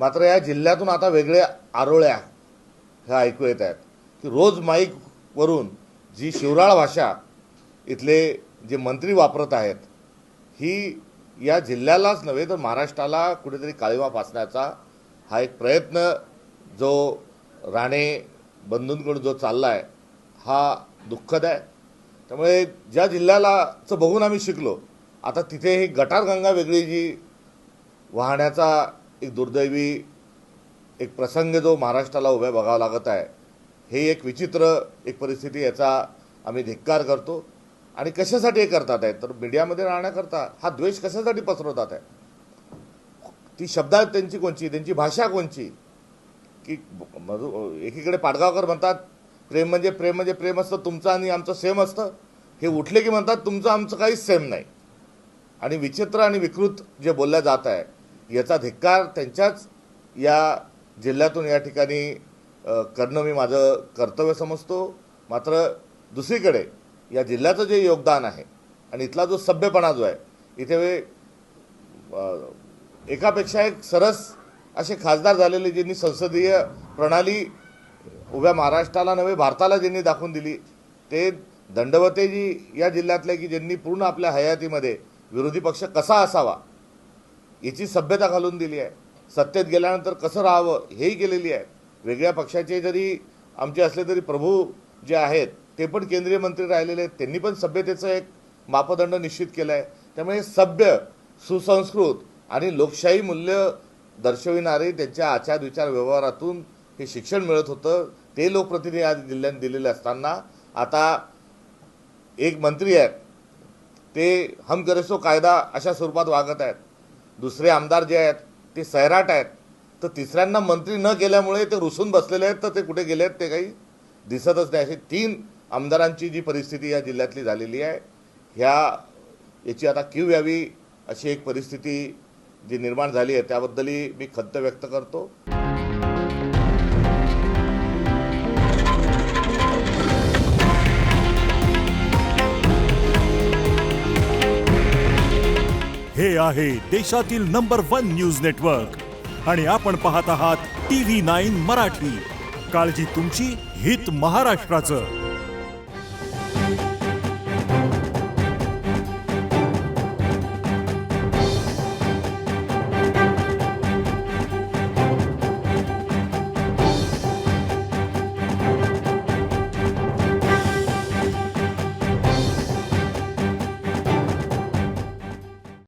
मात्र या जिल्ह्यातून आता वेगळ्या आरोळ्या ह्या ऐकू येत आहेत की रोज माईकवरून जी शिवराळ भाषा इथले जे मंत्री वापरत आहेत ही या जिल्ह्यालाच नव्हे तर महाराष्ट्राला कुठेतरी काळिमा फासण्याचा हा एक प्रयत्न जो राणे बंधूंकडून जो चालला आहे हा दुःखद आहे। त्यामुळे ज्या जिल्ह्यालाच बघून आम्ही शिकलो आता तिथे ही गटारगंगा वेगळी जी वाहण्याचा एक दुर्दैवी एक प्रसंग जो महाराष्ट्राला उभ्या बघावा लागत आहे हे एक विचित्र एक परिस्थिती, याचा आम्ही धिक्कार करतो। आणि कशासाठी हे करतात आहे तर मीडियामध्ये राहण्याकरता हा द्वेष कशासाठी पसरवतात आहे, ती शब्दात त्यांची कोणची, त्यांची भाषा कोणची की एकीकडे पाडगावकर म्हणतात प्रेम म्हणजे प्रेम असतं तुमचं आणि आमचं सेम असतं, हे उठले की म्हणतात तुमचं आमचं काहीच सेम नाही। आणि विचित्र आणि विकृत जे बोललं जात आहे याचा धिक्कार त्यांच्याच या जिल्ह्यातून या ठिकाणी करणं मी माझं कर्तव्य समजतो। मात्र दुसरीकडे या जिल्ह्याचं जे योगदान आहे आणि इथला जो सभ्यपणा जो आहे इथे एकापेक्षा एक सरस असे खासदार झालेले ज्यांनी संसदीय प्रणाली उभ्या महाराष्ट्राला नव्हे भारताला ज्यांनी दाखवून दिली ते दंडवतेजी या जिल्ह्यातले की ज्यांनी पूर्ण आपल्या हयातीमध्ये विरोधी पक्ष कसा असावा याची सभ्यता घालून दिली आहे, सत्तेत गेल्यानंतर कसं राहावं हेही केलेली आहे। वेगळ्या पक्षाचे जरी आमचे असले तरी प्रभू जे आहेत ते पण केंद्रीय मंत्री राहिलेले आहेत, त्यांनी पण सभ्यतेचं एक मापदंड निश्चित केलं आहे। त्यामुळे सभ्य सुसंस्कृत आणि लोकशाही मूल्य दर्शविणारे त्यांच्या आचार विचार व्यवहारातून हे शिक्षण मिळत होतं, ते लोकप्रतिनिधी आज जिल्ह्यात दिलेले असताना आता एक मंत्री आहेत ते हम करे सो कायदा अशा स्वरूपात वागत आहेत, दुसरे आमदार जे आहेत ते सैराट आहेत, तर तिसऱ्यांना मंत्री न केल्यामुळे ते रुसून बसलेले आहेत, तर ते कुठे गेले आहेत ते काही दिसतच नाही। अशी 3 आमदारांची जी परिस्थिती या जिल्ह्यातली झालेली आहे याची आता कीव यावी अशी एक परिस्थिती जी निर्माण झाली आहे त्याबद्दलही मी खंत व्यक्त करतो। हे आहे देशातील नंबर 1 न्यूज नेटवर्क आणि आपण पाहत आहात TV9 मराठी। काळजी तुमची, हित महाराष्ट्राचं।